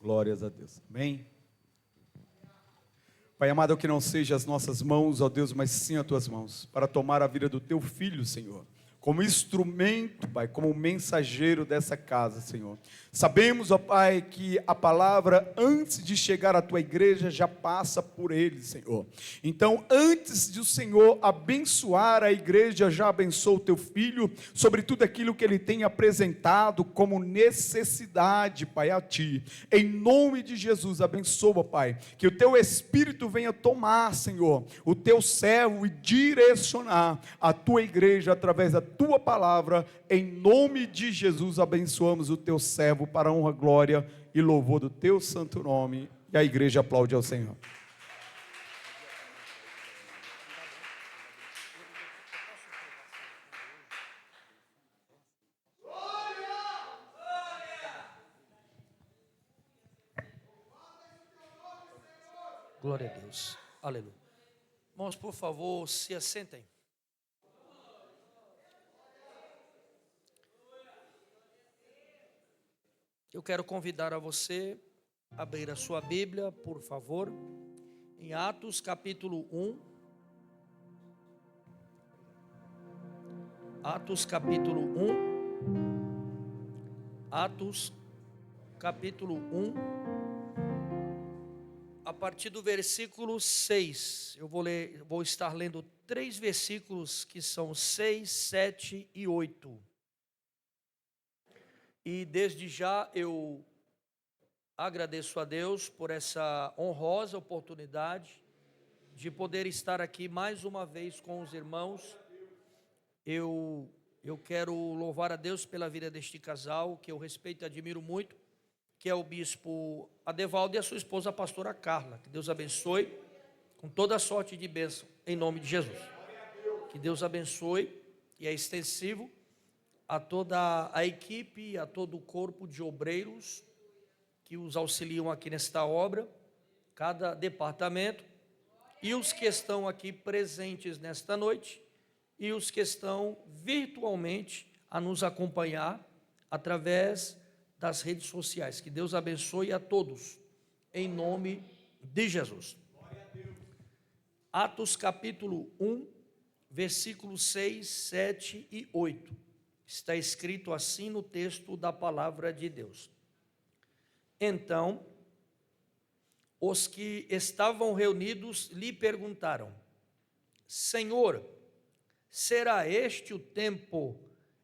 Glórias a Deus. Amém? Pai amado, que não seja as nossas mãos, ó Deus, mas sim as tuas mãos, para tomar a vida do teu filho, Senhor, como instrumento, Pai, como mensageiro dessa casa, Senhor. Sabemos, ó Pai, que a palavra, antes de chegar à tua igreja, já passa por ele, Senhor. Então, antes de o Senhor abençoar a igreja, já abençoou o teu filho, sobre tudo aquilo que ele tem apresentado como necessidade, Pai, a ti. Em nome de Jesus, abençoa, Pai, que o teu Espírito venha tomar, Senhor, o teu servo e direcionar a tua igreja através da tua palavra. Em nome de Jesus, abençoamos o teu servo para a honra, glória e louvor do teu santo nome. E a igreja aplaude ao Senhor. Glória a Deus, aleluia. Irmãos, por favor, se assentem. Eu quero convidar a você a abrir a sua Bíblia, por favor, em Atos capítulo 1. Atos capítulo 1. Atos capítulo 1. A partir do versículo 6, eu vou estar lendo 3 versículos que são 6, 7 e 8. E desde já eu agradeço a Deus por essa honrosa oportunidade de poder estar aqui mais uma vez com os irmãos. Eu quero louvar a Deus pela vida deste casal, que eu respeito e admiro muito, que é o bispo Adevaldo e a sua esposa a pastora Carla. Que Deus abençoe com toda a sorte de bênção, em nome de Jesus. Que Deus abençoe, e é extensivo, a toda a equipe, a todo o corpo de obreiros que os auxiliam aqui nesta obra, cada departamento, e os que estão aqui presentes nesta noite, e os que estão virtualmente a nos acompanhar através das redes sociais. Que Deus abençoe a todos, em nome de Jesus. Atos capítulo 1, versículos 6, 7 e 8. Está escrito assim no texto da palavra de Deus. Então, os que estavam reunidos lhe perguntaram: Senhor, será este o tempo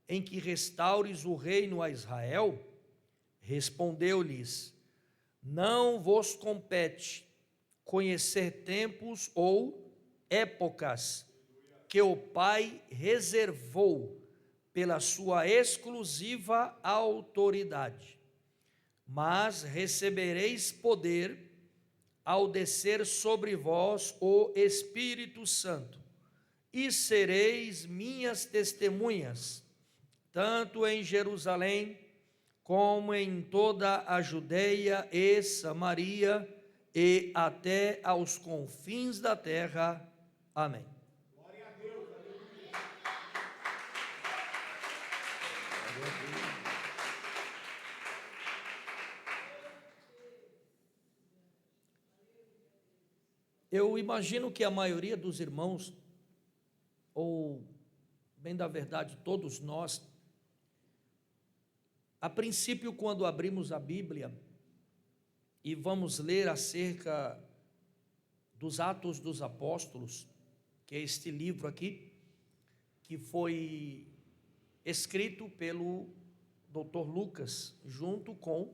em que restaures o reino a Israel? Respondeu-lhes: Não vos compete conhecer tempos ou épocas que o Pai reservou pela sua exclusiva autoridade, mas recebereis poder ao descer sobre vós o Espírito Santo, e sereis minhas testemunhas, tanto em Jerusalém, como em toda a Judeia e Samaria, e até aos confins da terra. Amém. Glória a Deus, aleluia. Eu imagino que a maioria dos irmãos, ou bem da verdade todos nós, a princípio, quando abrimos a Bíblia e vamos ler acerca dos Atos dos Apóstolos, que é este livro aqui, que foi escrito pelo Dr. Lucas, junto com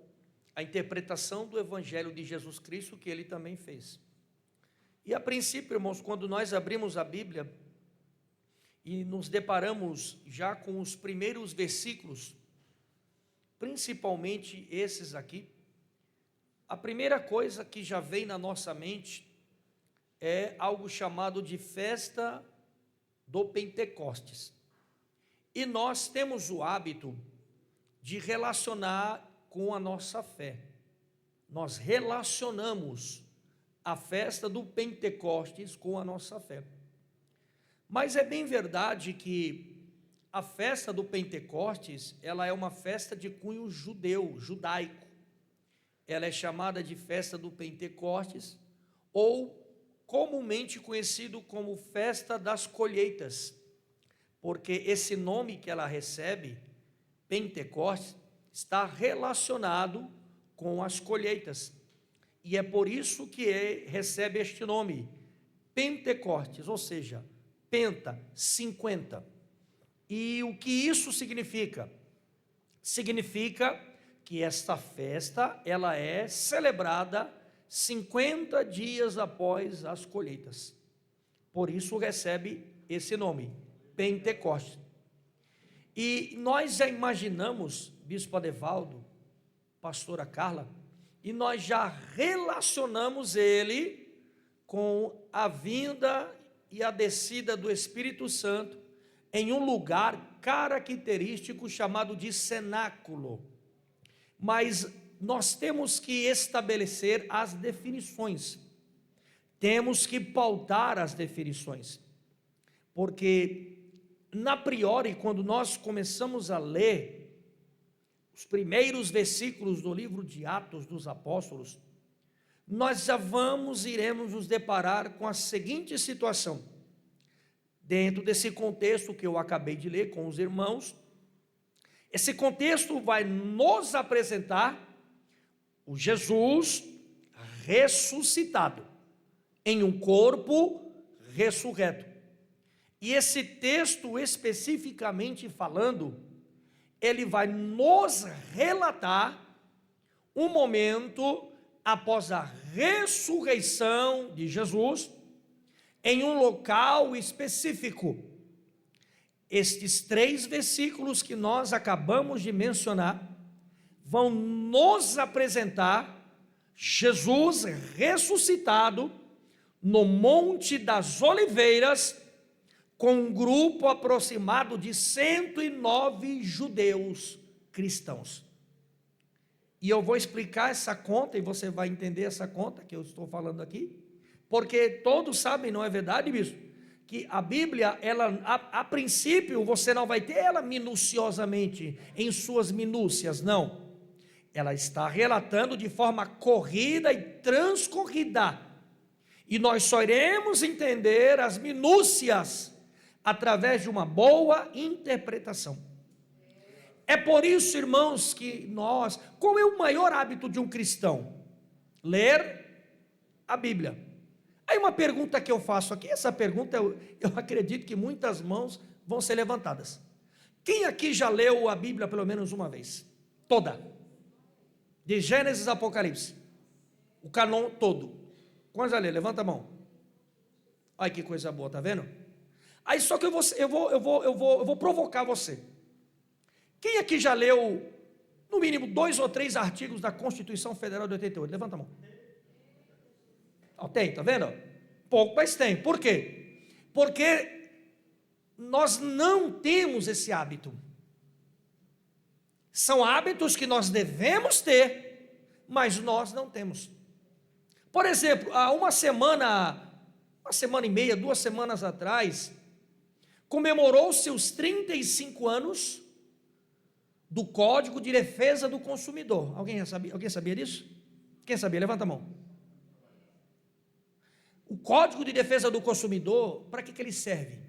a interpretação do Evangelho de Jesus Cristo, que ele também fez. E a princípio, irmãos, quando nós abrimos a Bíblia e nos deparamos já com os primeiros versículos, principalmente esses aqui, a primeira coisa que já vem na nossa mente é algo chamado de festa do Pentecostes. E nós temos o hábito de relacionar com a nossa fé. Nós relacionamos a festa do Pentecostes com a nossa fé. Mas é bem verdade que a festa do Pentecostes, ela é uma festa de cunho judaico. ela é chamada de festa do Pentecostes, ou comumente conhecido como festa das colheitas, porque esse nome que ela recebe, Pentecostes, está relacionado com as colheitas, e é por isso que recebe este nome, Pentecostes, ou seja, penta, 50. E o que isso significa? Significa que esta festa, ela é celebrada 50 dias após as colheitas. Por isso recebe esse nome, Pentecostes. E nós já imaginamos, Bispo Adevaldo, Pastora Carla, e nós já relacionamos ele com a vinda e a descida do Espírito Santo em um lugar característico chamado de cenáculo. Mas nós temos que estabelecer as definições, temos que pautar as definições, porque na priori, quando nós começamos a ler os primeiros versículos do livro de Atos dos Apóstolos, nós já iremos nos deparar com a seguinte situação, dentro desse contexto que eu acabei de ler com os irmãos. Esse contexto vai nos apresentar o Jesus ressuscitado, em um corpo ressurreto. E esse texto, especificamente falando, ele vai nos relatar um momento após a ressurreição de Jesus, em um local específico. Estes 3 versículos que nós acabamos de mencionar vão nos apresentar Jesus ressuscitado no Monte das Oliveiras, com um grupo aproximado de 109 judeus cristãos. E eu vou explicar essa conta, e você vai entender essa conta que eu estou falando aqui, porque todos sabem, não é verdade, bispo? Que a Bíblia, ela, a princípio, você não vai ter ela minuciosamente, em suas minúcias, não. Ela está relatando de forma corrida e transcorrida, e nós só iremos entender as minúcias através de uma boa interpretação. É por isso, irmãos, que qual é o maior hábito de um cristão? Ler a Bíblia. Aí uma pergunta que eu faço aqui, essa pergunta eu acredito que muitas mãos vão ser levantadas. Quem aqui já leu a Bíblia pelo menos uma vez? Toda. De Gênesis a Apocalipse. O canon todo. Quantos já leu? Levanta a mão. Olha que coisa boa, tá vendo? Aí só que eu vou provocar você. Quem aqui já leu, no mínimo, 2 ou 3 artigos da Constituição Federal de 88? Levanta a mão. Tem, tá vendo? Pouco, mas tem. Por quê? Porque nós não temos esse hábito. São hábitos que nós devemos ter, mas nós não temos. Por exemplo, há uma semana e meia, 2 semanas atrás, comemorou-se os 35 anos do Código de Defesa do Consumidor. Alguém sabia disso? Quem sabia? Levanta a mão. O Código de Defesa do Consumidor, para que ele serve?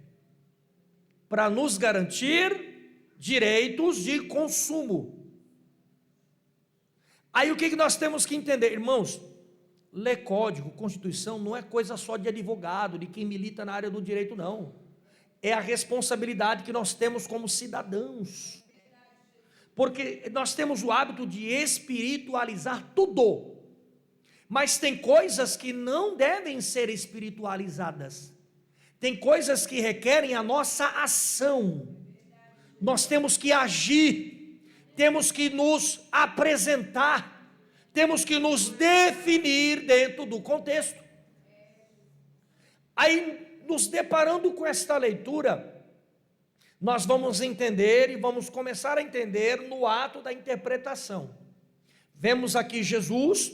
Para nos garantir direitos de consumo. Aí o que nós temos que entender, irmãos? Ler código, Constituição, não é coisa só de advogado, de quem milita na área do direito, não. É a responsabilidade que nós temos como cidadãos. Porque nós temos o hábito de espiritualizar tudo. Mas tem coisas que não devem ser espiritualizadas. Tem coisas que requerem a nossa ação. Nós temos que agir, temos que nos apresentar, temos que nos definir dentro do contexto. Aí, nos deparando com esta leitura, nós vamos entender e vamos começar a entender no ato da interpretação. Vemos aqui Jesus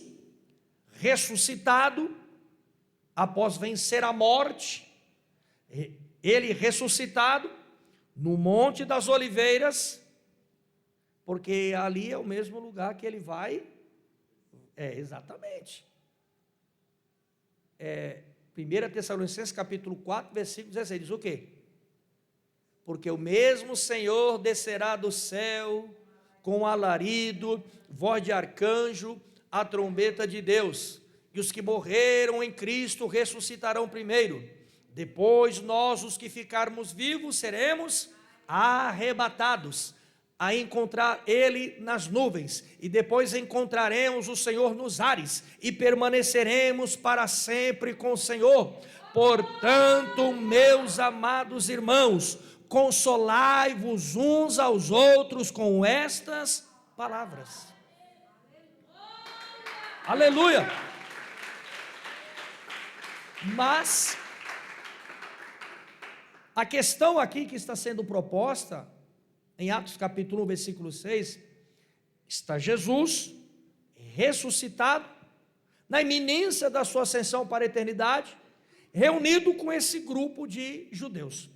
ressuscitado, após vencer a morte, ele ressuscitado no Monte das Oliveiras, porque ali é o mesmo lugar que ele vai Exatamente. 1 Tessalonicenses capítulo 4, versículo 16, diz o quê? Porque o mesmo Senhor descerá do céu com alarido, voz de arcanjo, a trombeta de Deus, e os que morreram em Cristo ressuscitarão primeiro. Depois nós, os que ficarmos vivos, seremos arrebatados a encontrar Ele nas nuvens, e depois encontraremos o Senhor nos ares, e permaneceremos para sempre com o Senhor. Portanto, meus amados irmãos, consolai-vos uns aos outros com estas palavras. Aleluia! Mas a questão aqui que está sendo proposta em Atos capítulo 1, versículo 6, está Jesus ressuscitado, na iminência da sua ascensão para a eternidade, reunido com esse grupo de judeus.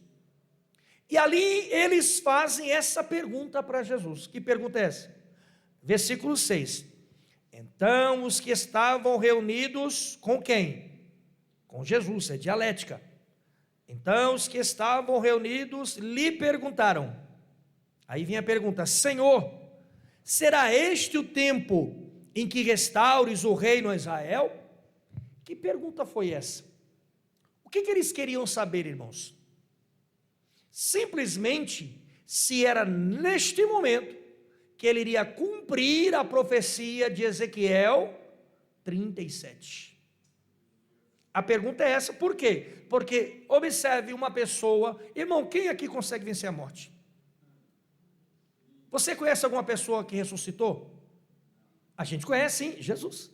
E ali eles fazem essa pergunta para Jesus. Que pergunta é essa? Versículo 6. Então os que estavam reunidos com quem? Com Jesus, é dialética. Então os que estavam reunidos lhe perguntaram. Aí vem a pergunta: Senhor, será este o tempo em que restaures o reino a Israel? Que pergunta foi essa? O que eles queriam saber, irmãos? Simplesmente se era neste momento que ele iria cumprir a profecia de Ezequiel 37. A pergunta é essa, por quê? Porque observe uma pessoa, irmão, quem aqui consegue vencer a morte? Você conhece alguma pessoa que ressuscitou? A gente conhece, sim, Jesus.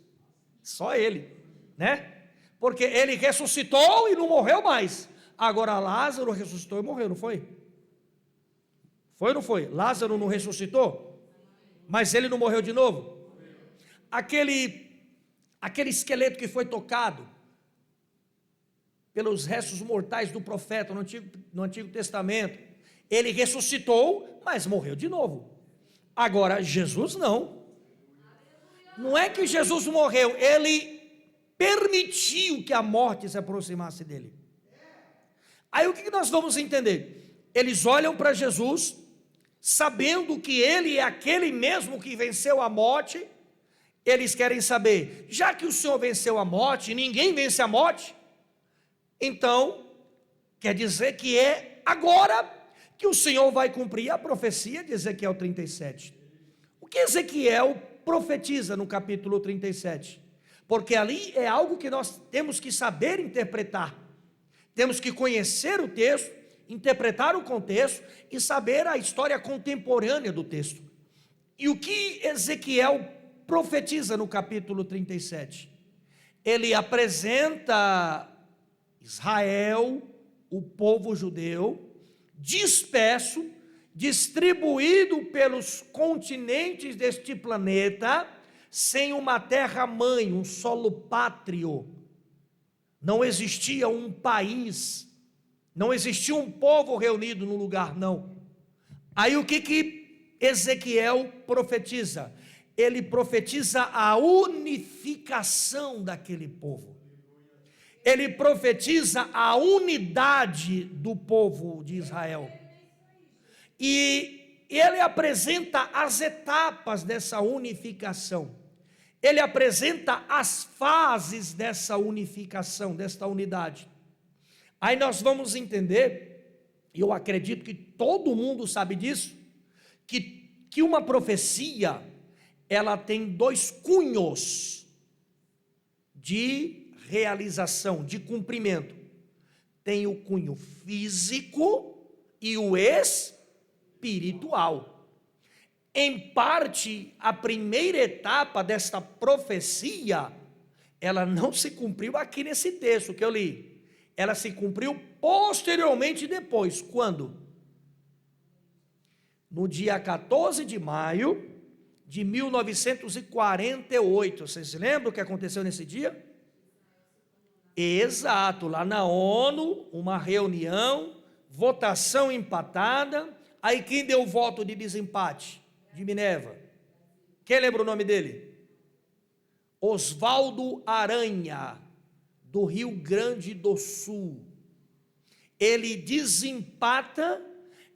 Só ele, né? Porque ele ressuscitou e não morreu mais. Agora Lázaro ressuscitou e morreu, não foi? Foi ou não foi? Lázaro não ressuscitou? Mas ele não morreu de novo? Aquele esqueleto que foi tocado pelos restos mortais do profeta no Antigo Testamento, ele ressuscitou, mas morreu de novo. Agora Jesus não. Não é que Jesus morreu, ele permitiu que a morte se aproximasse dele. Aí o que nós vamos entender? Eles olham para Jesus, sabendo que ele é aquele mesmo que venceu a morte. Eles querem saber, já que o Senhor venceu a morte, ninguém vence a morte, então quer dizer que é agora que o Senhor vai cumprir a profecia de Ezequiel 37. O que Ezequiel profetiza no capítulo 37? Porque ali é algo que nós temos que saber interpretar. Temos que conhecer o texto, interpretar o contexto e saber a história contemporânea do texto. E o que Ezequiel profetiza no capítulo 37? Ele apresenta Israel, o povo judeu, disperso, distribuído pelos continentes deste planeta, sem uma terra-mãe, um solo pátrio. Não existia um país, não existia um povo reunido num lugar, não. Aí o que Ezequiel profetiza? Ele profetiza a unificação daquele povo. Ele profetiza a unidade do povo de Israel. E ele apresenta as etapas dessa unificação. Ele apresenta as fases dessa unificação, desta unidade. Aí nós vamos entender, e eu acredito que todo mundo sabe disso, que uma profecia, ela tem dois cunhos de realização, de cumprimento. Tem o cunho físico e o espiritual. Em parte, a primeira etapa desta profecia, ela não se cumpriu aqui nesse texto que eu li. Ela se cumpriu posteriormente depois. Quando? No dia 14 de maio de 1948. Vocês se lembram o que aconteceu nesse dia? Exato, lá na ONU, uma reunião, votação empatada. Aí quem deu o voto de desempate? De Minerva. Quem lembra o nome dele? Oswaldo Aranha, do Rio Grande do Sul. Ele desempata,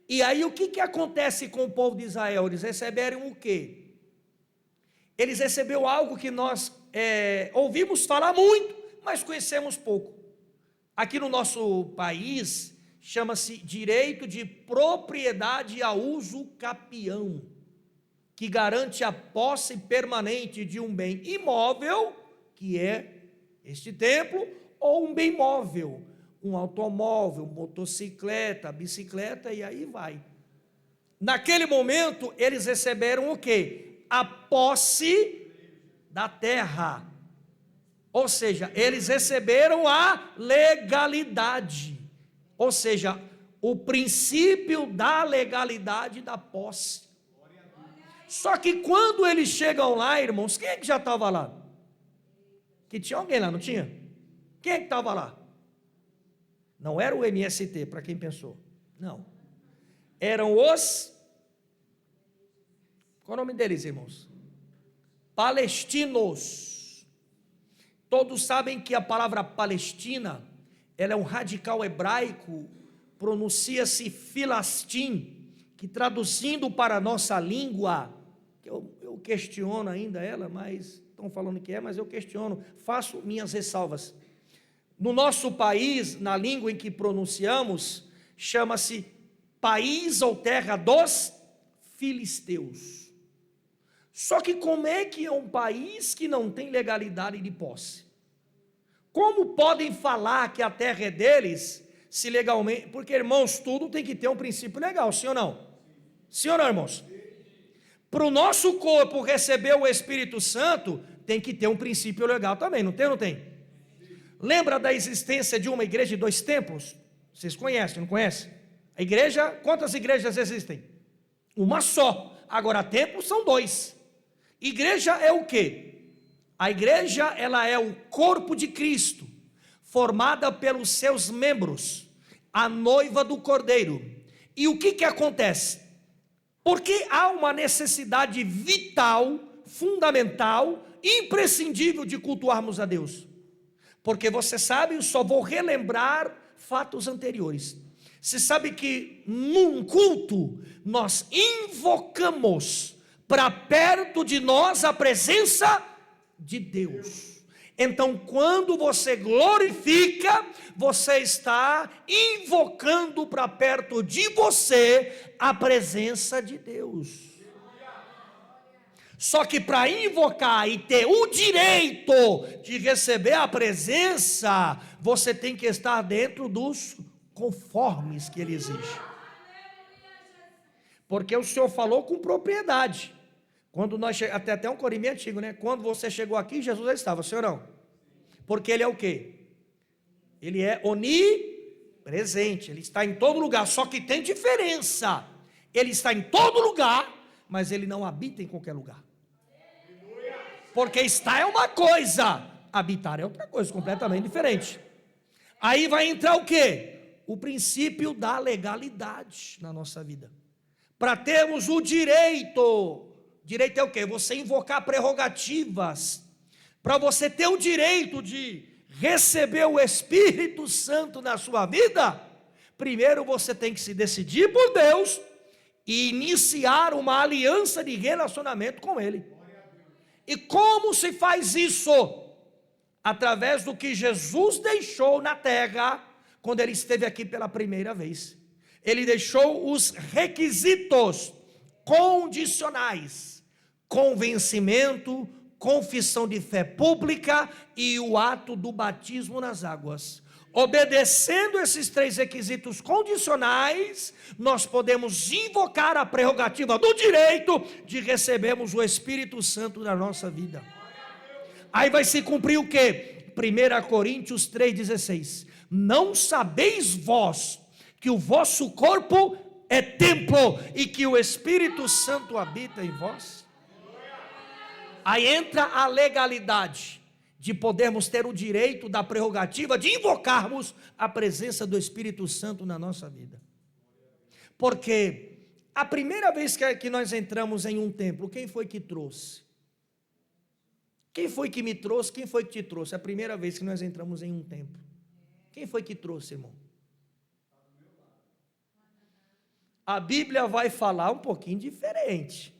e aí o que acontece com o povo de Israel? Eles receberam o quê? Eles receberam algo que nós ouvimos falar muito, mas conhecemos pouco. Aqui no nosso país, chama-se direito de propriedade a uso capião, que garante a posse permanente de um bem imóvel, que é este templo, ou um bem móvel, um automóvel, motocicleta, bicicleta, e aí vai. Naquele momento, eles receberam o quê? A posse da terra. Ou seja, eles receberam a legalidade. Ou seja, o princípio da legalidade da posse. Só que quando eles chegam lá, irmãos, quem é que já estava lá? Que tinha alguém lá, não tinha? Quem é que estava lá? Não era o MST, para quem pensou. Não. Eram os... Qual é o nome deles, irmãos? Palestinos. Todos sabem que a palavra Palestina, ela é um radical hebraico, pronuncia-se filastim, que traduzindo para a nossa língua, eu questiono ainda ela, mas estão falando que é, mas eu questiono, faço minhas ressalvas. No nosso país, na língua em que pronunciamos, chama-se país ou terra dos filisteus. Só que como é que é um país que não tem legalidade de posse? Como podem falar que a terra é deles, se legalmente... Porque, irmãos, tudo tem que ter um princípio legal, sim ou não? Sim ou não, irmãos? Para o nosso corpo receber o Espírito Santo, tem que ter um princípio legal também, não tem ou não tem? Lembra da existência de uma igreja de 2 templos? Vocês conhecem, não conhecem? A igreja, quantas igrejas existem? Uma só. Agora, templos são 2. Igreja é o quê? A igreja, ela é o corpo de Cristo, formada pelos seus membros, a noiva do Cordeiro. E o que acontece? Porque há uma necessidade vital, fundamental, imprescindível de cultuarmos a Deus. Porque você sabe, eu só vou relembrar fatos anteriores. Você sabe que num culto nós invocamos para perto de nós a presença de Deus. Então, quando você glorifica, você está invocando para perto de você a presença de Deus. Só que para invocar e ter o direito de receber a presença, você tem que estar dentro dos conformes que ele exige. Porque o Senhor falou com propriedade. Quando nós até um corinho antigo, né? Quando você chegou aqui, Jesus já estava, Senhor não? Porque ele é o quê? Ele é onipresente, ele está em todo lugar, só que tem diferença. Ele está em todo lugar, mas ele não habita em qualquer lugar. Porque estar é uma coisa, habitar é outra coisa, completamente diferente. Aí vai entrar o quê? O princípio da legalidade na nossa vida. Para termos o direito é o quê? Você invocar prerrogativas, para você ter o direito de receber o Espírito Santo na sua vida, primeiro você tem que se decidir por Deus, e iniciar uma aliança de relacionamento com Ele. E como se faz isso? Através do que Jesus deixou na terra, quando Ele esteve aqui pela primeira vez. Ele deixou os requisitos condicionais: convencimento, confissão de fé pública e o ato do batismo nas águas. Obedecendo esses 3 requisitos condicionais, nós podemos invocar a prerrogativa do direito de recebermos o Espírito Santo na nossa vida. Aí vai se cumprir o quê? 1 Coríntios 3,16. Não sabeis vós que o vosso corpo é templo e que o Espírito Santo habita em vós? Aí entra a legalidade de podermos ter o direito da prerrogativa de invocarmos a presença do Espírito Santo na nossa vida. Porque a primeira vez que nós entramos em um templo, quem foi que trouxe? Quem foi que me trouxe? Quem foi que te trouxe? É a primeira vez que nós entramos em um templo. Quem foi que trouxe, irmão? A Bíblia vai falar um pouquinho diferente.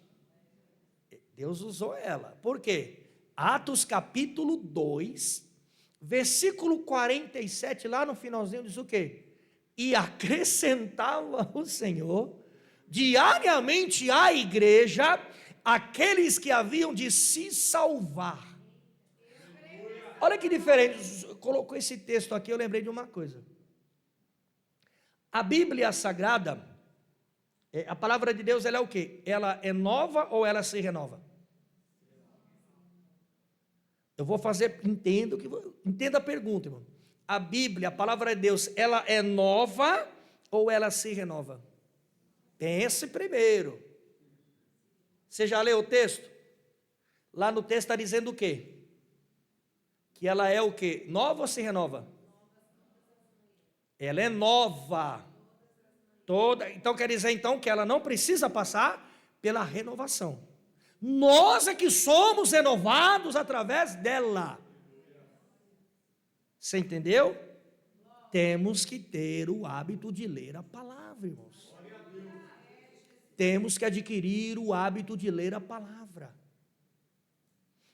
Deus usou ela. Por quê? Atos capítulo 2, versículo 47, lá no finalzinho diz o quê? E acrescentava o Senhor diariamente à igreja aqueles que haviam de se salvar. Olha que diferente, colocou esse texto aqui, eu lembrei de uma coisa. A Bíblia Sagrada, a palavra de Deus, ela é o quê? Ela é nova ou ela se renova? Eu vou fazer, entenda a pergunta, irmão. A Bíblia, a palavra de Deus, ela é nova ou ela se renova? Pense primeiro. Você já leu o texto? Lá no texto está dizendo o quê? Que ela é o quê? Nova ou se renova? Ela é nova. Então quer dizer então que ela não precisa passar pela renovação. Nós é que somos renovados através dela. Você entendeu? Temos que ter o hábito de ler a palavra, irmãos. Temos que adquirir o hábito de ler a palavra.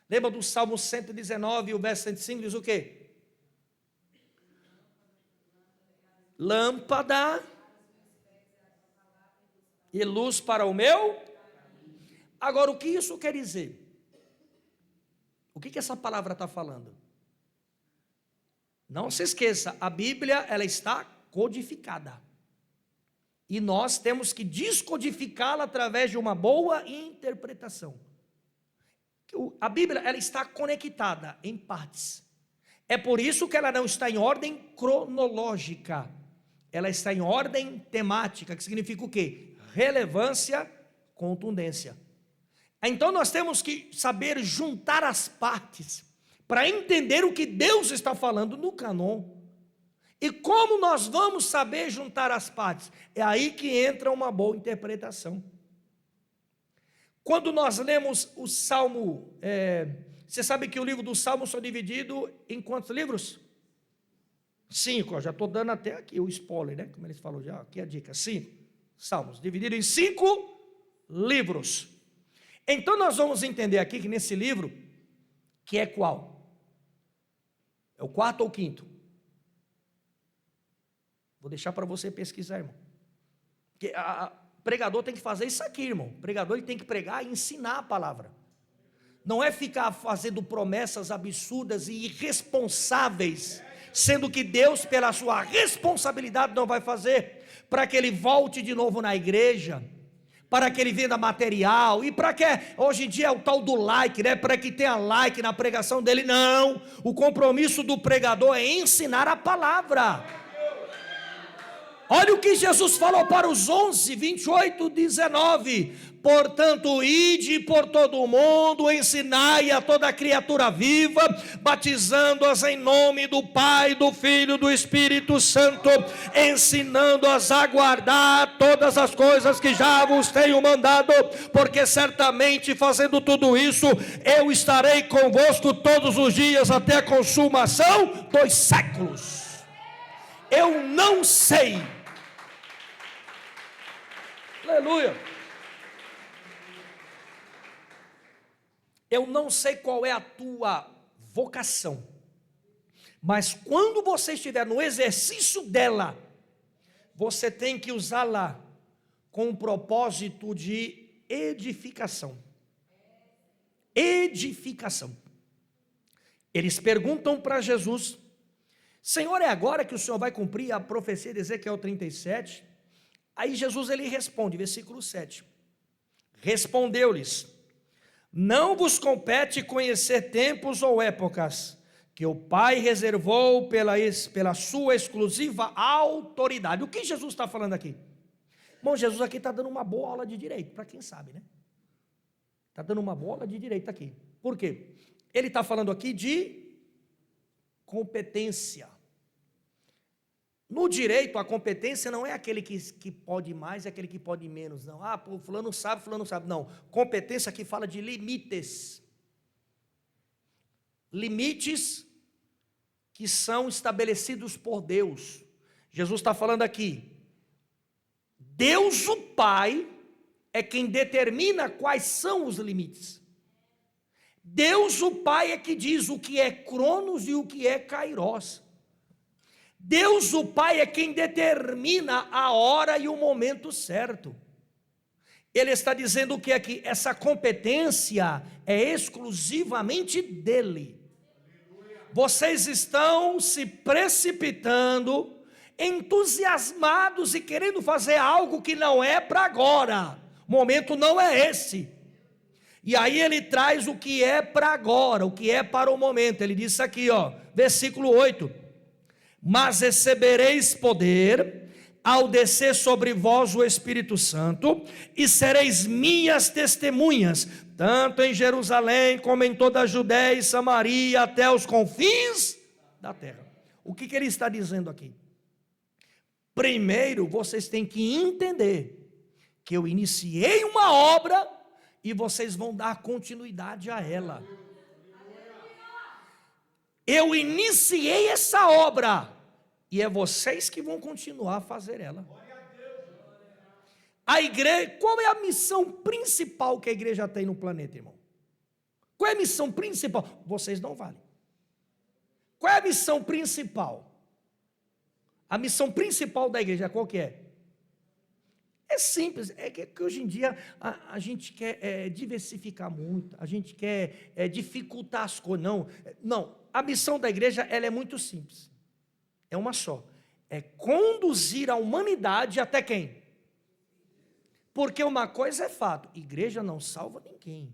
Lembra do Salmo 119, o verso 105, diz o quê? Lâmpada e luz para o meu. Agora, o que isso quer dizer? O que essa palavra está falando? Não se esqueça, a Bíblia, ela está codificada. E nós temos que descodificá-la através de uma boa interpretação. A Bíblia, ela está conectada em partes. É por isso que ela não está em ordem cronológica. Ela está em ordem temática, que significa o quê? Relevância, contundência. Então nós temos que saber juntar as partes para entender o que Deus está falando no cânon. E como nós vamos saber juntar as partes? É aí que entra uma boa interpretação. Quando nós lemos o Salmo, você sabe que o livro do Salmo só dividido em quantos livros? 5, já estou dando até aqui o spoiler, né? Como eles falam já, aqui a dica, 5 Salmos, dividido em 5 livros. Então nós vamos entender aqui que nesse livro, que é qual? É o 4º ou 5º? Vou deixar para você pesquisar, irmão. Porque o pregador tem que fazer isso aqui, irmão. O pregador ele tem que pregar e ensinar a palavra. Não é ficar fazendo promessas absurdas e irresponsáveis, sendo que Deus, pela sua responsabilidade, não vai fazer, para que ele volte de novo na igreja, para que ele venda material, e para que, hoje em dia é o tal do like, né? Para que tenha like na pregação dele. Não, o compromisso do pregador é ensinar a palavra. Olha o que Jesus falou para os 11, 28, 19. Portanto, ide por todo o mundo, ensinai a toda criatura viva, batizando-as em nome do Pai, do Filho e do Espírito Santo, ensinando-as a guardar todas as coisas que já vos tenho mandado, porque certamente fazendo tudo isso, eu estarei convosco todos os dias até a consumação dos séculos. Eu não sei. Aleluia. Eu não sei qual é a tua vocação, mas quando você estiver no exercício dela, você tem que usá-la com um propósito de edificação. Edificação. Eles perguntam para Jesus: Senhor, é agora que o Senhor vai cumprir a profecia de Ezequiel 37? Aí Jesus ele responde, versículo 7. Respondeu-lhes: não vos compete conhecer tempos ou épocas que o Pai reservou pela sua exclusiva autoridade. O que Jesus está falando aqui? Bom, Jesus aqui está dando uma boa aula de direito, para quem sabe, né? Está dando uma boa aula de direito aqui. Por quê? Ele está falando aqui de competência. No direito, a competência não é aquele que pode mais, é aquele que pode menos, não. Fulano sabe, fulano sabe. Não, competência aqui fala de limites. limites que são estabelecidos por Deus. Jesus está falando aqui, Deus o Pai é quem determina quais são os limites. Deus o Pai é que diz o que é Cronos e o que é Kairos. Deus o Pai é quem determina a hora e o momento certo. Ele está dizendo o que aqui? Essa competência é exclusivamente dele. Vocês estão se precipitando, entusiasmados e querendo fazer algo que não é para agora. O momento não é esse. E aí ele traz o que é para agora, o que é para o momento. Ele diz aqui, ó, versículo 8: mas recebereis poder ao descer sobre vós o Espírito Santo, e sereis minhas testemunhas, tanto em Jerusalém, como em toda a Judéia e Samaria, até os confins da terra. O que ele está dizendo aqui? Primeiro, vocês têm que entender que eu iniciei uma obra, e vocês vão dar continuidade a ela. Eu iniciei essa obra, e é vocês que vão continuar a fazer ela. A igreja, qual é a missão principal que a igreja tem no planeta, irmão? Qual é a missão principal? Vocês não valem. Qual é a missão principal? A missão principal da igreja, qual que é? É simples, é que hoje em dia a gente quer diversificar muito, a gente quer dificultar as coisas. Não, a missão da igreja ela é muito simples, é uma só, é conduzir a humanidade até quem? Porque uma coisa é fato, igreja não salva ninguém.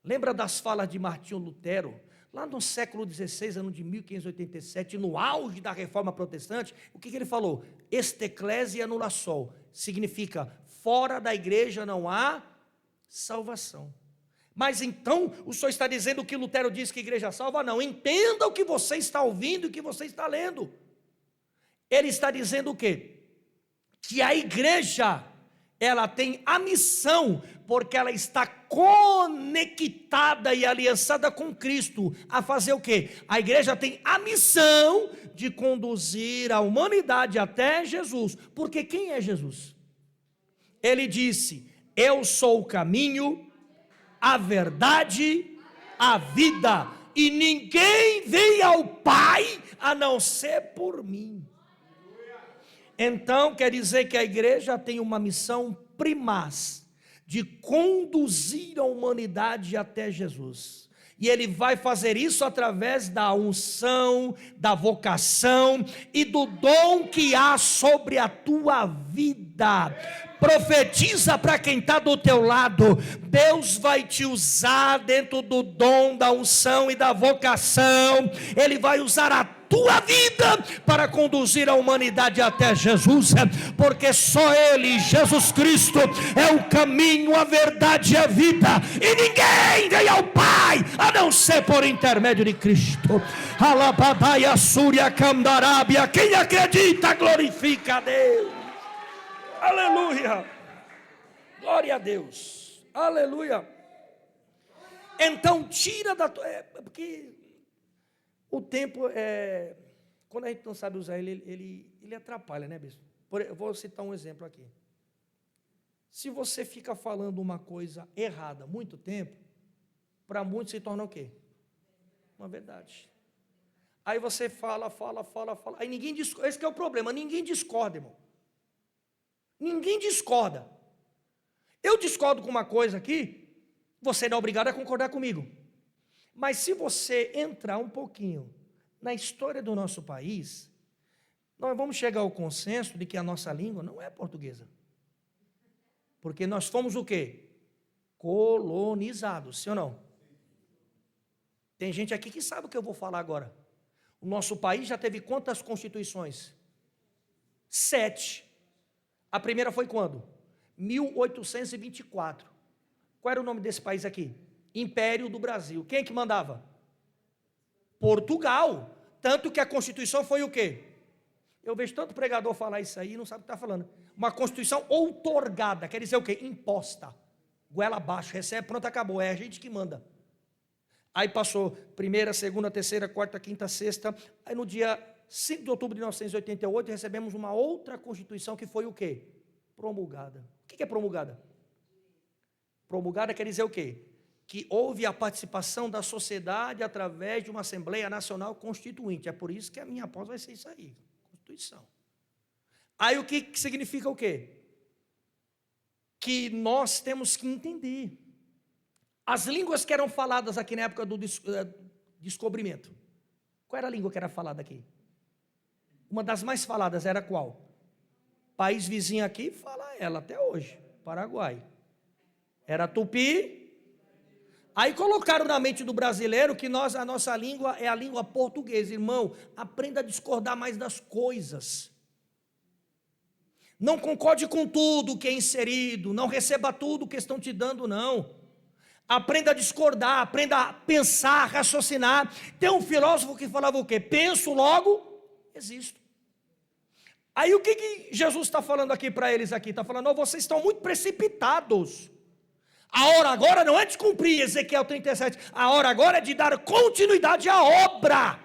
Lembra das falas de Martinho Lutero? Lá no século XVI, ano de 1587, no auge da reforma protestante, o que ele falou? Est ecclesia nulla sol, significa, fora da igreja não há salvação. Mas então, o senhor está dizendo que Lutero diz que a igreja salva? Não, entenda o que você está ouvindo e o que você está lendo. Ele está dizendo o quê? Que a igreja, ela tem a missão, porque ela está conectada e aliançada com Cristo, a fazer o quê? A igreja tem a missão de conduzir a humanidade até Jesus, porque quem é Jesus? Ele disse, eu sou o caminho, a verdade, a vida, e ninguém vem ao Pai, a não ser por mim. Então, quer dizer que a igreja tem uma missão primaz, de conduzir a humanidade até Jesus. E ele vai fazer isso através da unção, da vocação e do dom que há sobre a tua vida. Profetiza para quem está do teu lado, Deus vai te usar dentro do dom, da unção e da vocação. Ele vai usar a tua vida para conduzir a humanidade até Jesus, porque só Ele, Jesus Cristo, é o caminho, a verdade e a vida, e ninguém vem ao Pai a não ser por intermédio de Cristo. Alabadaia, Súria, Candarábia, quem acredita glorifica a Deus. Aleluia, glória a Deus, aleluia. Então tira da tua, porque o tempo, quando a gente não sabe usar ele atrapalha, né, bispo? Eu vou citar um exemplo aqui. Se você fica falando uma coisa errada muito tempo, para muitos se torna o quê? Uma verdade. Aí você fala, aí ninguém discorda, esse que é o problema, ninguém discorda, irmão. Ninguém discorda. Eu discordo com uma coisa aqui, você não é obrigado a concordar comigo. Mas se você entrar um pouquinho na história do nosso país, nós vamos chegar ao consenso de que a nossa língua não é portuguesa. Porque nós fomos o quê? Colonizados, sim ou não? Tem gente aqui que sabe o que eu vou falar agora. O nosso país já teve quantas constituições? 7. A primeira foi quando? 1824. Qual era o nome desse país aqui? Império do Brasil. Quem é que mandava? Portugal. Tanto que a Constituição foi o quê? Eu vejo tanto pregador falar isso aí e não sabe o que está falando. Uma Constituição outorgada, quer dizer o quê? Imposta. Goela abaixo, recebe, pronto, acabou. É a gente que manda. Aí passou primeira, segunda, terceira, quarta, quinta, sexta. Aí no dia 5 de outubro de 1988 recebemos uma outra Constituição que foi o quê? Promulgada. O que é promulgada? Promulgada quer dizer o quê? Que houve a participação da sociedade através de uma Assembleia Nacional Constituinte. É por isso que a minha pós vai ser isso aí, Constituição. Aí o que significa o quê? Que nós temos que entender. As línguas que eram faladas aqui na época do descobrimento. Qual era a língua que era falada aqui? Uma das mais faladas era qual? País vizinho aqui fala ela até hoje, Paraguai. Era tupi. Aí colocaram na mente do brasileiro que a nossa língua é a língua portuguesa. Irmão, aprenda a discordar mais das coisas. Não concorde com tudo que é inserido, não receba tudo que estão te dando, não. Aprenda a discordar, aprenda a pensar, raciocinar. Tem um filósofo que falava o quê? Penso, logo existo. Aí o que Jesus está falando aqui para eles aqui? Está falando, vocês estão muito precipitados. A hora agora não é de cumprir Ezequiel 37, a hora agora é de dar continuidade à obra.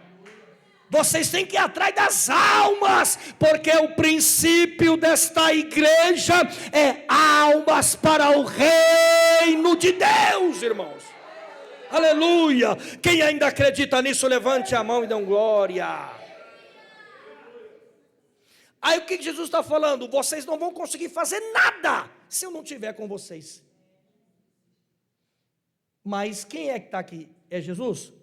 Vocês têm que ir atrás das almas, porque o princípio desta igreja é almas para o reino de Deus, irmãos. Aleluia! Quem ainda acredita nisso, levante a mão e dê um glória. Aí o que Jesus está falando? Vocês não vão conseguir fazer nada se eu não estiver com vocês. Mas quem é que está aqui? É Jesus?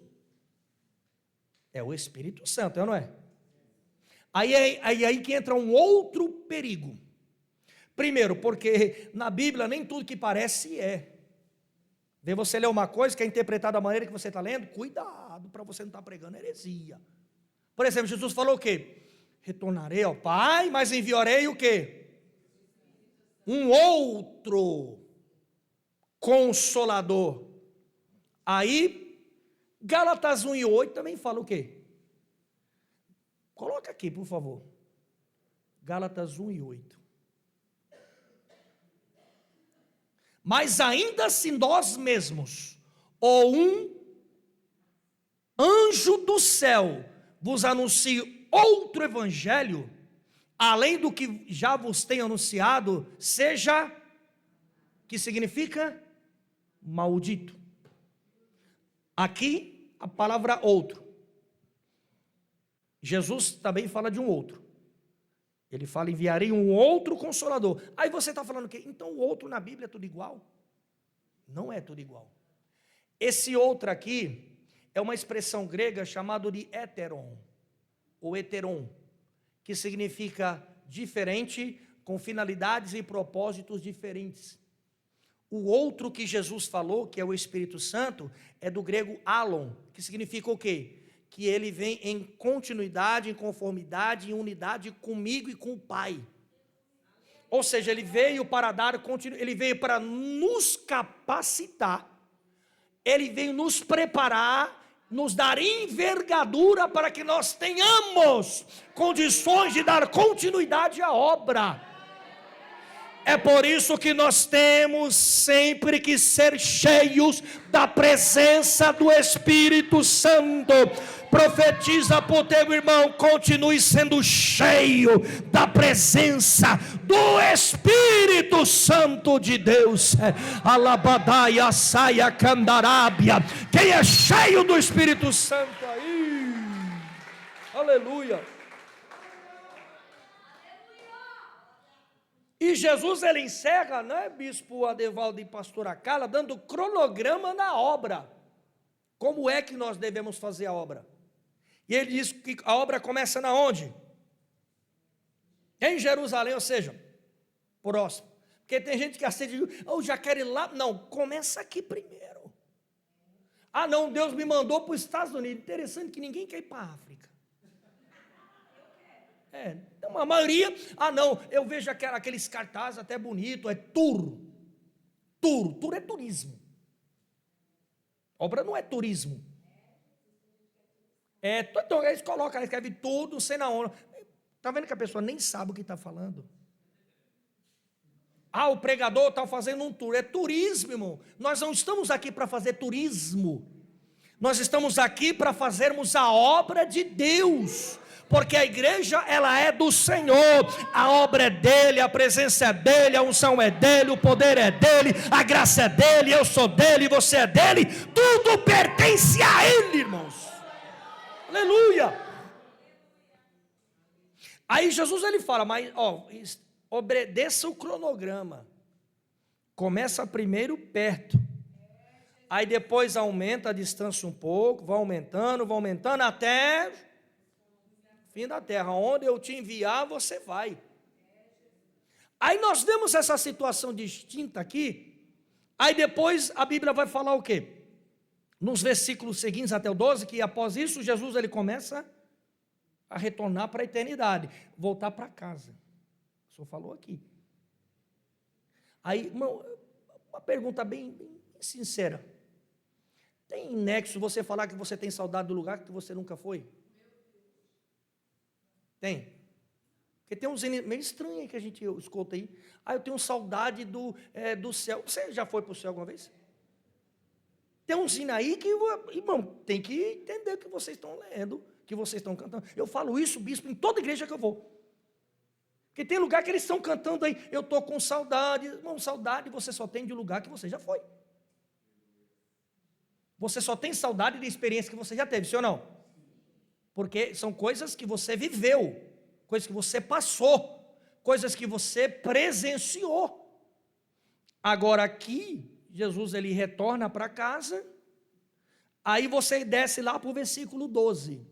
É o Espírito Santo, não é? Aí que entra um outro perigo. Primeiro, porque na Bíblia nem tudo que parece é. Vê você ler uma coisa que é interpretada da maneira que você está lendo, cuidado para você não estar pregando heresia. Por exemplo, Jesus falou o quê? Retornarei ao Pai, mas enviarei o quê? Um outro Consolador. Aí Gálatas 1:8 também fala o quê? Coloca aqui, por favor. Gálatas 1:8. Mas ainda se nós mesmos, ou um anjo do céu, vos anuncie outro evangelho, além do que já vos tenho anunciado, seja, que significa? Maldito. Aqui, a palavra outro. Jesus também fala de um outro. Ele fala, enviarei um outro Consolador. Aí você está falando o quê? Então o outro na Bíblia é tudo igual? Não é tudo igual. Esse outro aqui é uma expressão grega chamada de heteron, ou heteron, que significa diferente, com finalidades e propósitos diferentes. O outro que Jesus falou, que é o Espírito Santo, é do grego alon, que significa o quê? Que ele vem em continuidade, em conformidade, em unidade comigo e com o Pai. Ou seja, ele veio para dar continuidade, ele veio para nos capacitar, ele veio nos preparar, nos dar envergadura para que nós tenhamos condições de dar continuidade à obra. É por isso que nós temos sempre que ser cheios da presença do Espírito Santo. Profetiza para o teu irmão, continue sendo cheio da presença do Espírito Santo de Deus. Alabadaia, saia, candarábia. Quem é cheio do Espírito Santo aí? Aleluia. E Jesus, ele encerra, né, bispo Adevaldo e pastora Carla, dando cronograma na obra. Como é que nós devemos fazer a obra? E ele diz que a obra começa na onde? Em Jerusalém, ou seja, próximo. Porque tem gente que acende, já quer ir lá. Não, começa aqui primeiro. Ah não, Deus me mandou para os Estados Unidos. Interessante que ninguém quer ir para a África. Então a maioria, não, eu vejo aqueles cartazes até bonito, é tour é turismo. Obra não é turismo. Então eles colocam, eles escrevem tudo, não sei na onde. Está vendo que a pessoa nem sabe o que está falando? O pregador está fazendo um tour, é turismo, irmão. Nós não estamos aqui para fazer turismo. Nós estamos aqui para fazermos a obra de Deus, porque a igreja, ela é do Senhor, a obra é dele, a presença é dele, a unção é dele, o poder é dele, a graça é dele, eu sou dele, você é dele, tudo pertence a ele, irmãos. Aleluia. Aí Jesus ele fala, mas obedeça o cronograma. Começa primeiro perto. Aí depois aumenta a distância um pouco, vai aumentando até fim da terra, onde eu te enviar, você vai. Aí nós vemos essa situação distinta aqui. Aí depois a Bíblia vai falar o quê? Nos versículos seguintes até o 12, que após isso Jesus ele começa a retornar para a eternidade, voltar para casa. O senhor falou aqui. Aí, uma pergunta bem sincera. Tem nexo você falar que você tem saudade do lugar que você nunca foi? Tem. Porque tem uns meio estranhos aí que a gente escuta aí. Eu tenho saudade do céu. Você já foi para o céu alguma vez? Tem uns hinos aí que, irmão, tem que entender o que vocês estão lendo, que vocês estão cantando. Eu falo isso, bispo, em toda igreja que eu vou. Porque tem lugar que eles estão cantando aí, eu estou com saudade. Irmão, saudade você só tem de lugar que você já foi. Você só tem saudade de experiência que você já teve, sim ou não? Porque são coisas que você viveu, coisas que você passou, coisas que você presenciou. Agora aqui, Jesus ele retorna para casa, aí você desce lá para o versículo 12.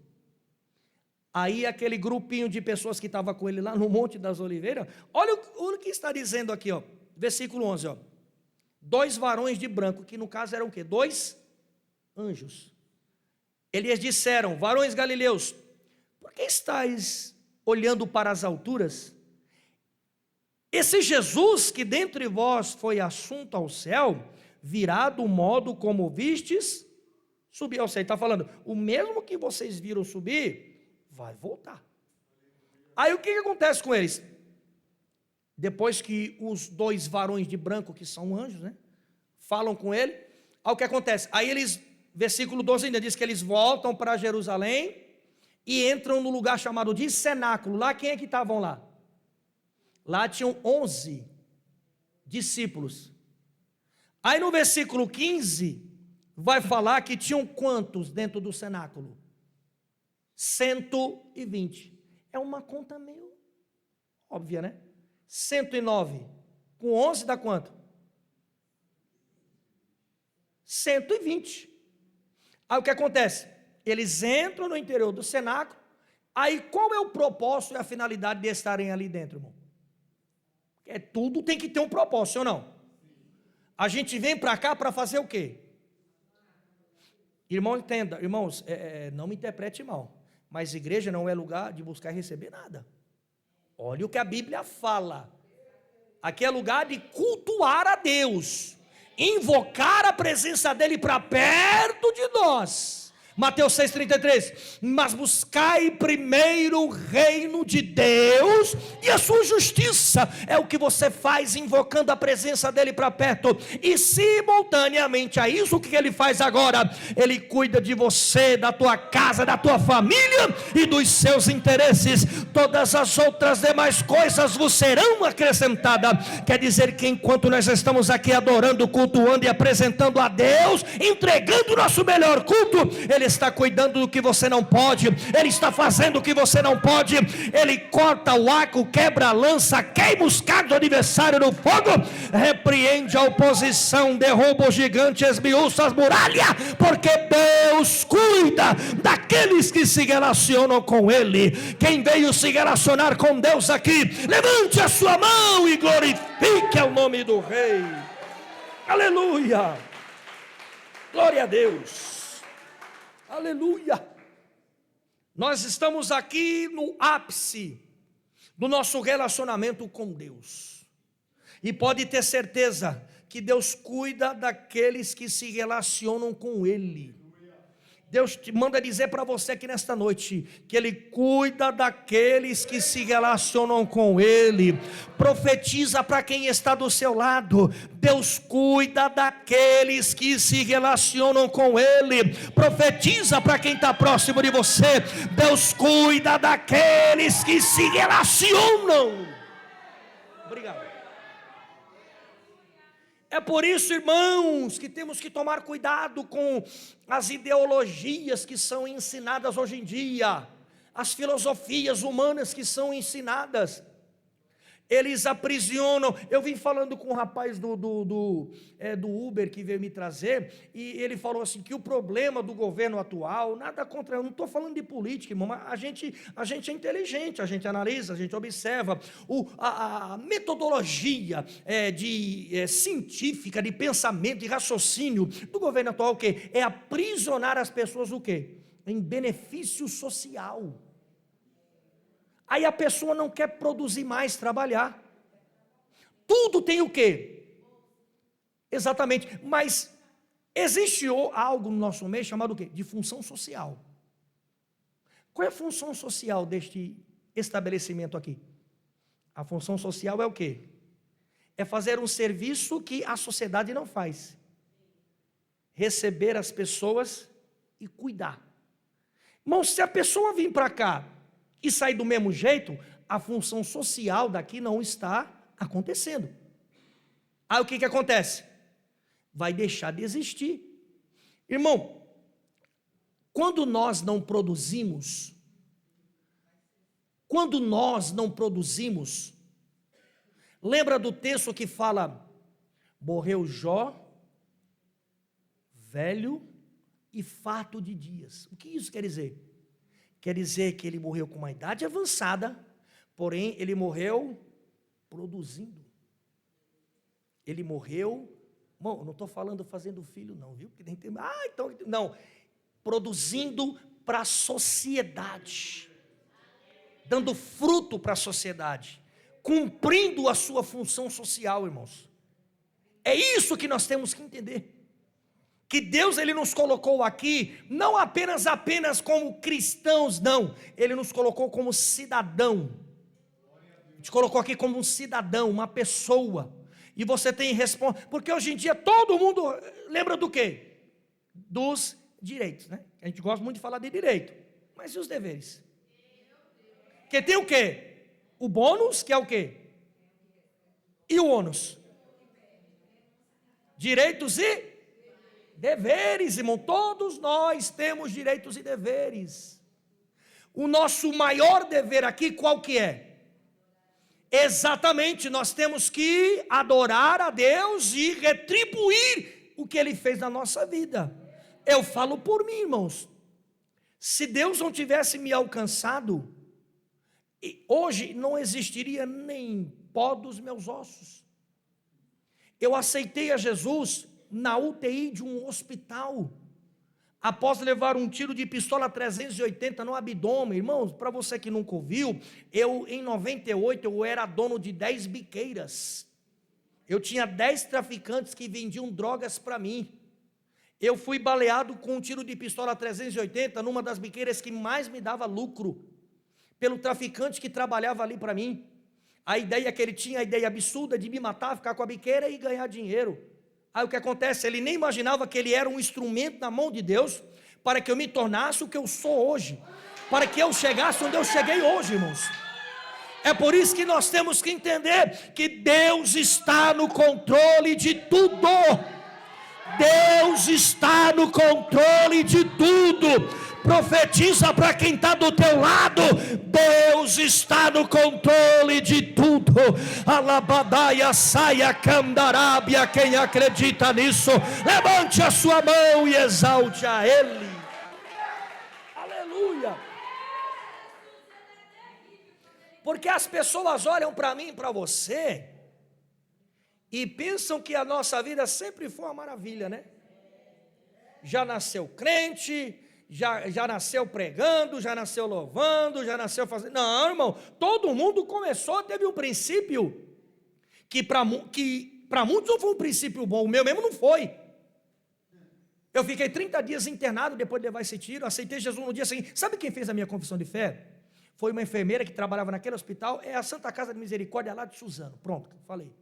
Aí aquele grupinho de pessoas que estava com ele lá no Monte das Oliveiras, olha o que está dizendo aqui, versículo 11. 2 varões de branco, que no caso eram o quê? 2 anjos. Eles disseram, varões galileus, por que estáis olhando para as alturas? Esse Jesus que dentre vós foi assunto ao céu, virá do modo como vistes subir ao céu. Ele está falando, o mesmo que vocês viram subir, vai voltar. Aí o que acontece com eles? Depois que os 2 varões de branco, que são anjos, né, falam com ele, aí o que acontece? Aí eles, versículo 12 ainda diz que eles voltam para Jerusalém e entram no lugar chamado de cenáculo. Lá quem é que estavam lá? Lá tinham 11 discípulos. Aí no versículo 15 vai falar que tinham quantos dentro do cenáculo? 120. É uma conta meio óbvia, né? 109 com 11 dá quanto? 120. Aí o que acontece? Eles entram no interior do cenáculo. Aí qual é o propósito e a finalidade de estarem ali dentro, irmão? Tudo tem que ter um propósito, ou não? A gente vem para cá para fazer o quê? Irmão, entenda, irmãos, não me interprete mal, mas igreja não é lugar de buscar e receber nada. Olha o que a Bíblia fala. Aqui é lugar de cultuar a Deus, invocar a presença dele para perto de nós. Mateus 6,33, mas buscai primeiro o reino de Deus e a sua justiça. É o que você faz invocando a presença dele para perto. E simultaneamente a isso, o que ele faz agora? Ele cuida de você, da tua casa, da tua família e dos seus interesses. Todas as outras demais coisas vos serão acrescentadas. Quer dizer que enquanto nós estamos aqui adorando, cultuando e apresentando a Deus, entregando o nosso melhor culto, ele está cuidando do que você não pode, ele está fazendo o que você não pode, ele corta o arco, quebra a lança, queima os carros do adversário no fogo, repreende a oposição, derruba o gigante, esmiuça as muralhas, porque Deus cuida daqueles que se relacionam com ele. Quem veio se relacionar com Deus aqui, levante a sua mão e glorifique o nome do Rei. Aleluia, glória a Deus. Aleluia. Nós estamos aqui no ápice do nosso relacionamento com Deus. E pode ter certeza que Deus cuida daqueles que se relacionam com Ele. Deus te manda dizer para você aqui nesta noite, que Ele cuida daqueles que se relacionam com Ele. Profetiza para quem está do seu lado: Deus cuida daqueles que se relacionam com Ele. Profetiza para quem está próximo de você: Deus cuida daqueles que se relacionam. Obrigado. É por isso, irmãos, que temos que tomar cuidado com as ideologias que são ensinadas hoje em dia, as filosofias humanas que são ensinadas. Eles aprisionam. Eu vim falando com um rapaz do Uber que veio me trazer, e ele falou assim, que o problema do governo atual, nada contra, eu não estou falando de política, irmão, mas a gente é inteligente, a gente analisa, a gente observa, a metodologia científica, de pensamento, de raciocínio do governo atual, o quê? É aprisionar as pessoas o quê? Em benefício social. Aí a pessoa não quer produzir mais, trabalhar. Tudo tem o quê? Exatamente. Mas existe algo no nosso meio chamado o quê? De função social. Qual é a função social deste estabelecimento aqui? A função social é o quê? É fazer um serviço que a sociedade não faz. Receber as pessoas e cuidar. Irmão, se a pessoa vir para cá e sair do mesmo jeito, a função social daqui não está acontecendo. Aí o que acontece? Vai deixar de existir. Irmão, quando nós não produzimos, lembra do texto que fala, morreu Jó, velho e farto de dias. O que isso quer dizer? Quer dizer que ele morreu com uma idade avançada, porém ele morreu produzindo. Ele morreu, irmão, não estou falando fazendo filho não, viu? Não, produzindo para a sociedade, dando fruto para a sociedade, cumprindo a sua função social, irmãos. É isso que nós temos que entender. Que Deus, Ele nos colocou aqui, não apenas como cristãos, não. Ele nos colocou como cidadão. Te colocou aqui como um cidadão, uma pessoa. E você tem responsabilidade. Porque hoje em dia todo mundo lembra do quê? Dos direitos, né? A gente gosta muito de falar de direito. Mas e os deveres? Que tem o quê? O bônus, que é o quê? E o ônus? Direitos e deveres, irmão. Todos nós temos direitos e deveres. O nosso maior dever aqui, qual que é? Exatamente, nós temos que adorar a Deus e retribuir o que Ele fez na nossa vida. Eu falo por mim, irmãos. Se Deus não tivesse me alcançado, hoje não existiria nem pó dos meus ossos. Eu aceitei a Jesus na UTI de um hospital, após levar um tiro de pistola 380 no abdômen. Irmãos, para você que nunca ouviu, em 98, eu era dono de 10 biqueiras. Eu tinha 10 traficantes que vendiam drogas para mim. Eu fui baleado com um tiro de pistola 380 numa das biqueiras que mais me dava lucro, pelo traficante que trabalhava ali para mim. A ideia que ele tinha, a ideia absurda de me matar, ficar com a biqueira e ganhar dinheiro. Aí o que acontece? Ele nem imaginava que ele era um instrumento na mão de Deus, para que eu me tornasse o que eu sou hoje, para que eu chegasse onde eu cheguei hoje, irmãos. É por isso que nós temos que entender que Deus está no controle de tudo. Deus está no controle de tudo. Profetiza para quem está do teu lado: Deus está no controle de tudo. Alabadaia, saia, candarábia. Quem acredita nisso, levante a sua mão e exalte a Ele. Aleluia. Porque as pessoas olham para mim e para você e pensam que a nossa vida sempre foi uma maravilha, né? Já nasceu crente, já nasceu pregando, já nasceu louvando, já nasceu fazendo... Não, irmão, todo mundo começou, teve um princípio, que para muitos não foi um princípio bom, o meu mesmo não foi. Eu fiquei 30 dias internado depois de levar esse tiro, aceitei Jesus no dia seguinte. Sabe quem fez a minha confissão de fé? Foi uma enfermeira que trabalhava naquele hospital, é a Santa Casa de Misericórdia lá de Suzano. Pronto, falei.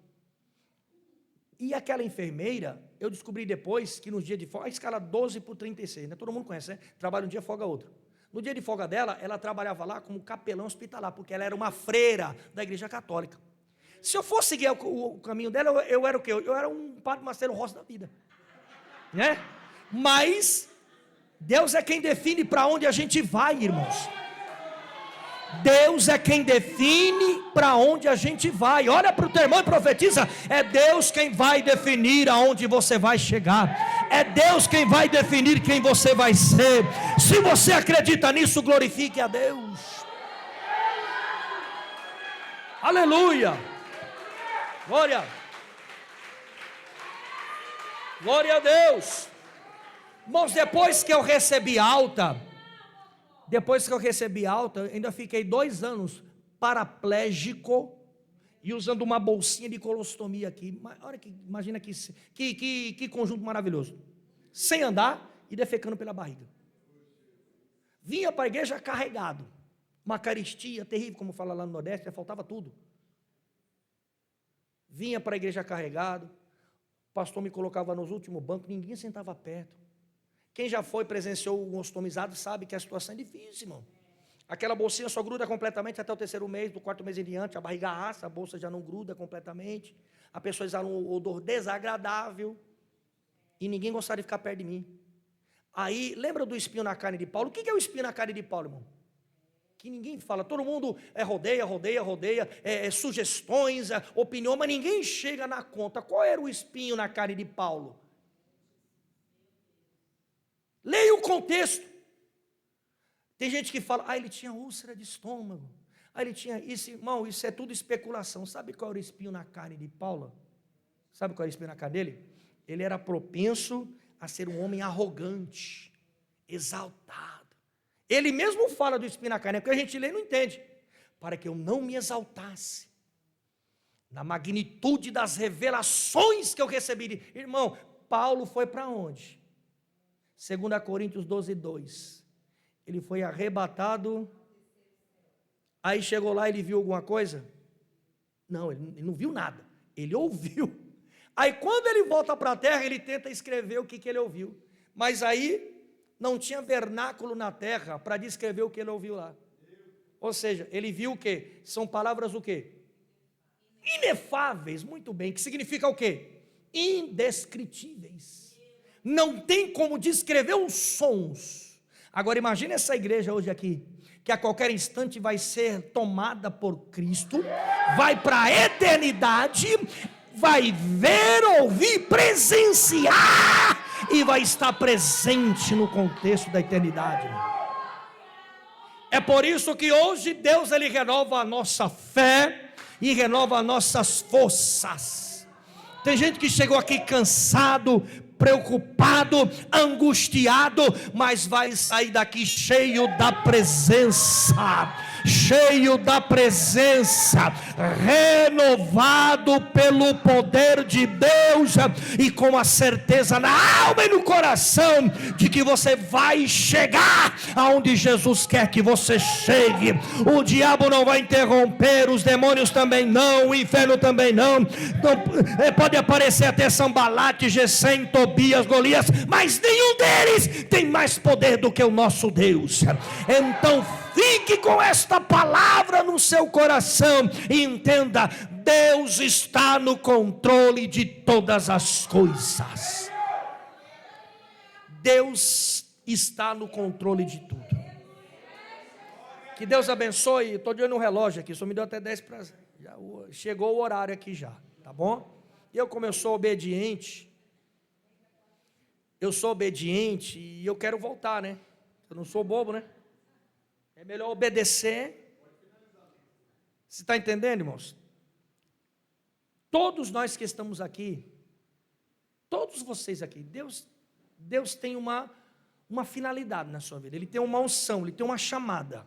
E aquela enfermeira, eu descobri depois que nos dias de folga, a escala 12/36, né? Todo mundo conhece, né? Trabalha um dia, folga outro. No dia de folga dela, ela trabalhava lá como capelão hospitalar, porque ela era uma freira da Igreja Católica. Se eu fosse seguir o caminho dela, eu era o quê? Eu era um Padre Marcelo Rossi da vida, né? Mas Deus é quem define para onde a gente vai, irmãos. Deus é quem define para onde a gente vai. Olha para o teu irmão e profetiza: é Deus quem vai definir aonde você vai chegar. É Deus quem vai definir quem você vai ser. Se você acredita nisso, glorifique a Deus. Aleluia. Glória. Glória a Deus. Irmãos, depois que eu recebi alta, ainda fiquei 2 anos paraplégico e usando uma bolsinha de colostomia aqui. Olha que, imagina que conjunto maravilhoso. Sem andar e defecando pela barriga. Vinha para a igreja carregado. Uma caristia terrível, como fala lá no Nordeste, faltava tudo. Vinha para a igreja carregado. O pastor me colocava nos últimos bancos, ninguém sentava perto. Quem já presenciou um ostomizado sabe que a situação é difícil, irmão. Aquela bolsinha só gruda completamente até o 3º mês, do 4º mês em diante, a barriga assa, a bolsa já não gruda completamente. A pessoa exala um odor desagradável. E ninguém gostava de ficar perto de mim. Aí, lembra do espinho na carne de Paulo? O que é o espinho na carne de Paulo, irmão? Que ninguém fala, todo mundo rodeia, sugestões, opinião, mas ninguém chega na conta. Qual era o espinho na carne de Paulo? Leia o contexto. Tem gente que fala, ele tinha úlcera de estômago. Ele tinha isso, irmão, isso é tudo especulação. Sabe qual era o espinho na carne de Paulo? Sabe qual era o espinho na carne dele? Ele era propenso a ser um homem arrogante, exaltado. Ele mesmo fala do espinho na carne, porque a gente lê e não entende. Para que eu não me exaltasse na magnitude das revelações que eu recebi. Irmão, Paulo foi para onde? 2 Coríntios 12:2. Ele foi arrebatado. Aí chegou lá, ele viu alguma coisa? Não, ele não viu nada. Ele ouviu. Aí quando ele volta para a terra, ele tenta escrever o que ele ouviu. Mas aí não tinha vernáculo na terra para descrever o que ele ouviu lá. Ou seja, ele viu o quê? São palavras o quê? Inefáveis, muito bem. Que significa o quê? Indescritíveis. Não tem como descrever os sons. Agora imagine essa igreja hoje aqui, que a qualquer instante vai ser tomada por Cristo, vai para a eternidade, vai ver, ouvir, presenciar e vai estar presente no contexto da eternidade. É por isso que hoje Deus ele renova a nossa fé e renova as nossas forças. Tem gente que chegou aqui cansado, preocupado, angustiado, mas vai sair daqui cheio da presença, renovado pelo poder de Deus e com a certeza na alma e no coração de que você vai chegar aonde Jesus quer que você chegue. O diabo não vai interromper, os demônios também não, o inferno também não. Pode aparecer até Sambalate, Gesem, Tobias, Golias, mas nenhum deles tem mais poder do que o nosso Deus. Então fique com esta palavra no seu coração e entenda: Deus está no controle de todas as coisas. Deus está no controle de tudo. Que Deus abençoe. Estou de olho no relógio aqui, só me deu até 10 para... Chegou o horário aqui já, tá bom? Como eu sou obediente, e eu quero voltar, né? Eu não sou bobo, né? É melhor obedecer. Você está entendendo, irmãos? Todos nós que estamos aqui, todos vocês aqui, Deus tem uma finalidade na sua vida. Ele tem uma unção, Ele tem uma chamada.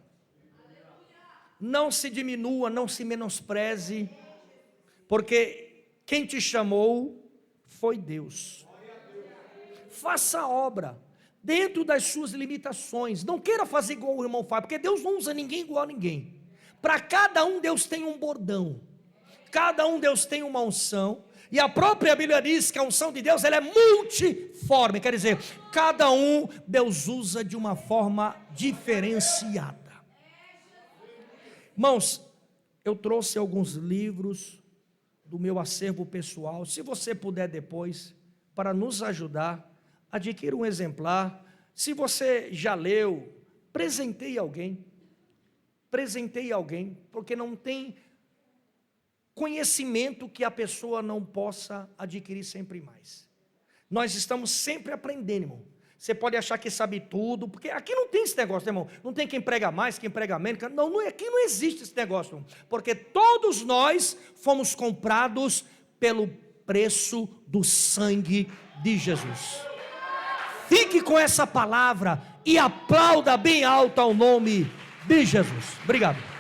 Não se diminua, não se menospreze, porque quem te chamou foi Deus. faça a obra dentro das suas limitações. Não queira fazer igual o irmão faz, porque Deus não usa ninguém igual a ninguém. Para cada um Deus tem um bordão, cada um Deus tem uma unção, e a própria Bíblia diz que a unção de Deus ela é multiforme, quer dizer, cada um Deus usa de uma forma diferenciada. Irmãos, eu trouxe alguns livros do meu acervo pessoal, se você puder depois, para nos ajudar, adquira um exemplar. Se você já leu, presenteie alguém, porque não tem conhecimento que a pessoa não possa adquirir sempre mais. Nós estamos sempre aprendendo, irmão. Você pode achar que sabe tudo, porque aqui não tem esse negócio, irmão. Não tem quem prega mais, quem prega menos. Não, aqui não existe esse negócio, irmão. Porque todos nós fomos comprados pelo preço do sangue de Jesus. Fique com essa palavra e aplauda bem alto ao nome de Jesus. Obrigado.